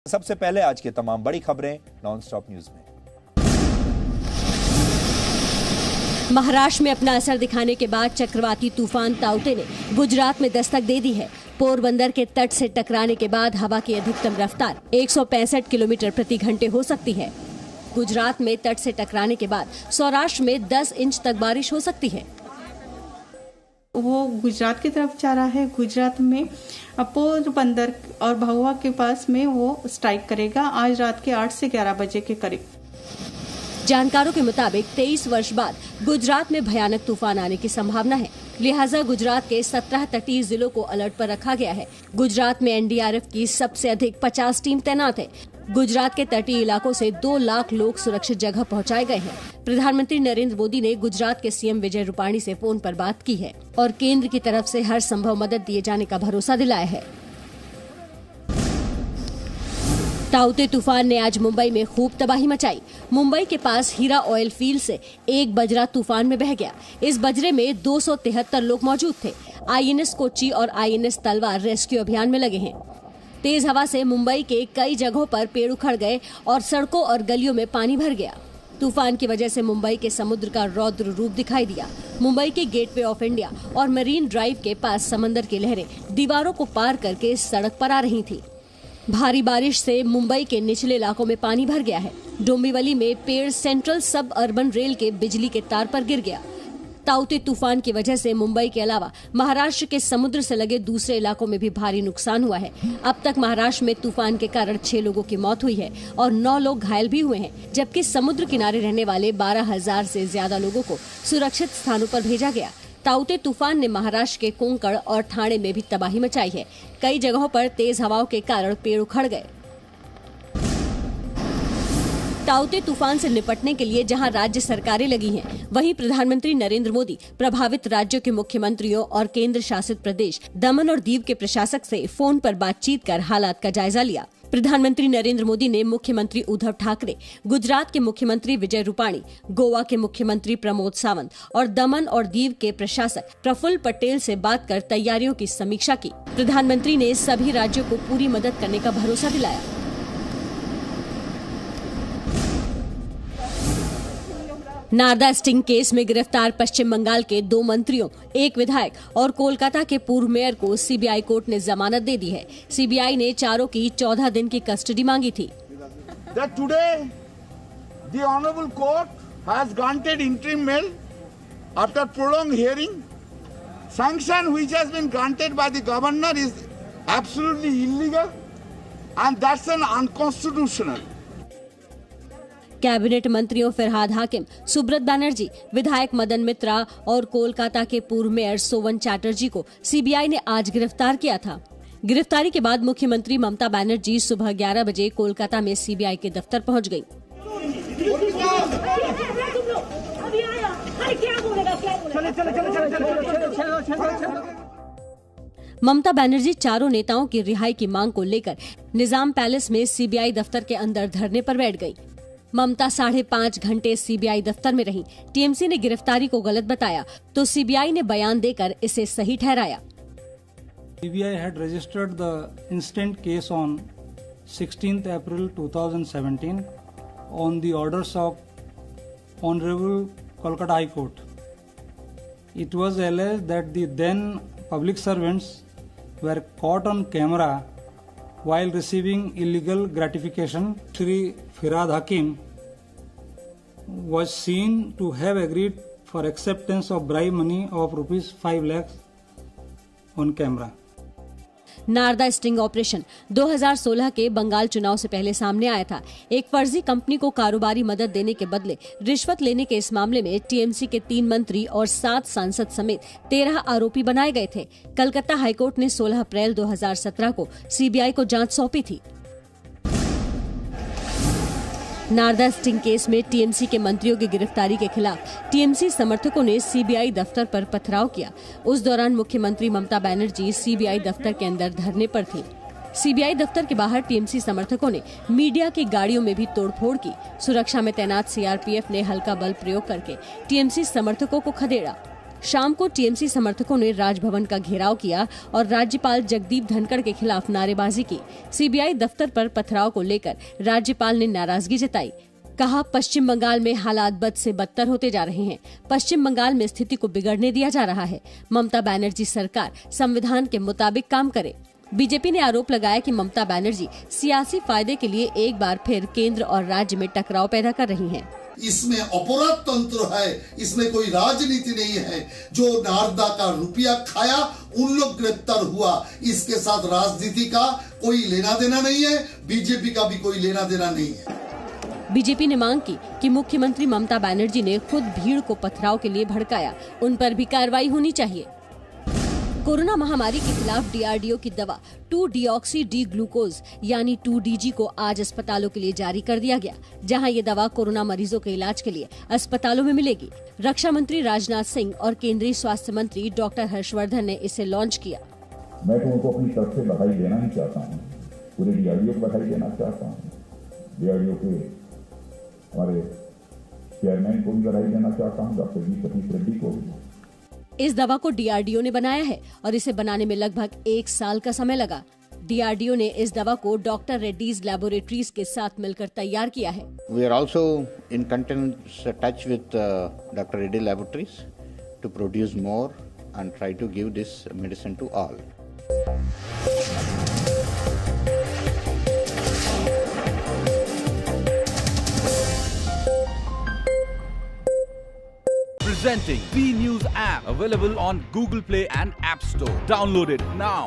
सबसे पहले आज की तमाम बड़ी खबरें नॉन स्टॉप न्यूज में। महाराष्ट्र में अपना असर दिखाने के बाद चक्रवाती तूफान ताउते ने गुजरात में दस्तक दे दी है। पोरबंदर के तट से टकराने के बाद हवा की अधिकतम रफ्तार 165 किलोमीटर प्रति घंटे हो सकती है। गुजरात में तट से टकराने के बाद सौराष्ट्र में 10 इंच तक बारिश हो सकती है। वो गुजरात की तरफ जा रहा है। गुजरात में पोरबंदर और भभुआ के पास में वो स्ट्राइक करेगा आज रात के 8 से 11 बजे के करीब। जानकारों के मुताबिक 23 वर्ष बाद गुजरात में भयानक तूफान आने की संभावना है, लिहाजा गुजरात के 17 तटीय जिलों को अलर्ट पर रखा गया है। गुजरात में एनडीआरएफ की सबसे अधिक 50 टीम तैनात है। गुजरात के तटीय इलाकों से 2 लाख लोग सुरक्षित जगह पहुंचाए गए हैं। प्रधानमंत्री नरेंद्र मोदी ने गुजरात के सीएम विजय रूपाणी से फोन पर बात की है और केंद्र की तरफ से हर संभव मदद दिए जाने का भरोसा दिलाया है। ताउते तूफान ने आज मुंबई में खूब तबाही मचाई। मुंबई के पास हीरा ऑयल फील्ड से एक बजरा तूफान में बह गया। इस बजरे में 273 लोग मौजूद थे। आईएनएस कोच्चि और आईएनएस तलवार रेस्क्यू अभियान में लगे हैं। तेज हवा से मुंबई के कई जगहों पर पेड़ उखड़ गए और सड़कों और गलियों में पानी भर गया। तूफान की वजह से मुंबई के समुद्र का रौद्र रूप दिखाई दिया। मुंबई के गेटवे ऑफ इंडिया और मरीन ड्राइव के पास समंदर की लहरें दीवारों को पार करके सड़क पर आ रही थी। भारी बारिश से मुंबई के निचले इलाकों में पानी भर गया है। डोंबिवली में पेड़ सेंट्रल सब अर्बन रेल के बिजली के तार पर गिर गया। ताउते तूफान की वजह से मुंबई के अलावा महाराष्ट्र के समुद्र से लगे दूसरे इलाकों में भी भारी नुकसान हुआ है। अब तक महाराष्ट्र में तूफान के कारण 6 लोगों की मौत हुई है और 9 लोग घायल भी हुए हैं, जबकि समुद्र किनारे रहने वाले 12,000 से ज्यादा लोगों को सुरक्षित स्थानों पर भेजा गया। ताउते तूफान ने महाराष्ट्र के कोंकण और ठाणे में भी तबाही मचाई है। कई जगहों पर तेज हवाओं के कारण पेड़ उखड़ गए। ताउते तूफान से निपटने के लिए जहां राज्य सरकारें लगी हैं, वहीं प्रधानमंत्री नरेंद्र मोदी प्रभावित राज्यों के मुख्यमंत्रियों और केंद्र शासित प्रदेश दमन और दीव के प्रशासक से फोन पर बातचीत कर हालात का जायजा लिया। प्रधानमंत्री नरेंद्र मोदी ने मुख्यमंत्री उद्धव ठाकरे, गुजरात के मुख्यमंत्री विजय रूपाणी, गोवा के मुख्यमंत्री प्रमोद सावंत और दमन और दीव के प्रशासक प्रफुल्ल पटेल से बात कर तैयारियों की समीक्षा की। प्रधानमंत्री ने सभी राज्यों को पूरी मदद करने का भरोसा दिलाया। नारदा स्टिंग केस में गिरफ्तार पश्चिम बंगाल के 2 मंत्रियों, 1 विधायक और कोलकाता के पूर्व मेयर को सीबीआई कोर्ट ने जमानत दे दी है। सीबीआई ने चारों की 14 दिन की कस्टडी मांगी थी। Today, the Honorable Court has granted interim bail after prolonged hearing. Sanction which has been granted by the governor is absolutely illegal and that's an unconstitutional. Cabinet मंत्रियों फिरहाद हाकिम, सुब्रत बनर्जी, विधायक मदन मित्रा और कोलकाता के पूर्व मेयर सोवन चैटर्जी को सीबीआई ने आज गिरफ्तार किया था। गिरफ्तारी के बाद मुख्यमंत्री ममता बनर्जी सुबह 11 बजे कोलकाता में सीबीआई के दफ्तर पहुंच गयी। ममता बनर्जी चारों नेताओं की रिहाई की मांग को लेकर निजाम पैलेस में सीबीआई दफ्तर के अंदर धरने पर बैठ गयी। ममता 5.5 घंटे सीबीआई दफ्तर में रहीं। टीएमसी ने गिरफ्तारी को गलत बताया तो सीबीआई ने बयान देकर इसे सही ठहराया। CBI had registered the instant case on 16th April 2017 on the orders of Honorable Kolkata High Court. It was alleged that the then public servants were caught on camera while receiving illegal gratification. Shri Firhad Hakim was seen to have agreed for acceptance of bribe money of rupees 5 lakhs on camera. Narada sting operation 2016 के बंगाल चुनाव से पहले सामने आया था। एक फर्जी company को कारोबारी मदद देने के बदले रिश्वत लेने के इस मामले में टीएमसी के 3 मंत्री और 7 सांसद समेत 13 आरोपी बनाए गए थे। कलकत्ता हाईकोर्ट ने 16 अप्रैल 2017 को सीबीआई को जांच सौंपी थी। नारदा स्टिंग केस में टीएमसी के मंत्रियों की गिरफ्तारी के खिलाफ टीएमसी समर्थकों ने सीबीआई दफ्तर पर पथराव किया। उस दौरान मुख्यमंत्री ममता बनर्जी सीबीआई दफ्तर के अंदर धरने पर थी। सीबीआई दफ्तर के बाहर टीएमसी समर्थकों ने मीडिया की गाड़ियों में भी तोड़फोड़ की। सुरक्षा में तैनात सीआरपीएफ ने हल्का बल प्रयोग करके टीएमसी समर्थकों को खदेड़ा। शाम को टीएमसी समर्थकों ने राजभवन का घेराव किया और राज्यपाल जगदीप धनखड़ के खिलाफ नारेबाजी की। सीबीआई दफ्तर पर पथराव को लेकर राज्यपाल ने नाराजगी जताई। कहा, पश्चिम बंगाल में हालात बद से बदतर होते जा रहे हैं। पश्चिम बंगाल में स्थिति को बिगड़ने दिया जा रहा है। ममता बनर्जी सरकार संविधान के मुताबिक काम करे। बीजेपी ने आरोप लगाया कि ममता बनर्जी सियासी फायदे के लिए एक बार फिर केंद्र और राज्य में टकराव पैदा कर रही हैं। इसमें अपराध तंत्र है, इसमें कोई राजनीति नहीं है। जो नारदा का रुपया खाया उन लोग गिरफ्तार हुआ, इसके साथ राजनीति का कोई लेना देना नहीं है, बीजेपी का भी कोई लेना देना नहीं है। बीजेपी ने मांग की कि मुख्यमंत्री ममता बनर्जी ने खुद भीड़ को पथराव के लिए भड़काया, उन पर भी कार्रवाई होनी चाहिए। कोरोना महामारी के खिलाफ डीआरडीओ की दवा 2-डीऑक्सी-डी-ग्लूकोज यानी 2DG को आज अस्पतालों के लिए जारी कर दिया गया, जहां ये दवा कोरोना मरीजों के इलाज के लिए अस्पतालों में मिलेगी। रक्षा मंत्री राजनाथ सिंह और केंद्रीय स्वास्थ्य मंत्री डॉक्टर हर्षवर्धन ने इसे लॉन्च किया। मैं तो उनको अपनी तरफ से बधाई देना ही चाहता हूँ, पूरे डीआरडीओ को बधाई देना चाहता हूँ, डीआरडीओ के हमारे चेयरमैन को भी बधाई देना चाहता हूँ, डॉक्टर जी सतीश रेड्डी को भी। इस दवा को डीआरडीओ ने बनाया है और इसे बनाने में लगभग 1 साल का समय लगा। डीआरडीओ ने इस दवा को डॉक्टर रेड्डीज लैबोरेटरीज के साथ मिलकर तैयार किया है। We are also in continuous touch with Dr. Reddy Laboratories to produce more and try to give this medicine to all. Presenting B News app, available on Google Play and App Store. Download it now.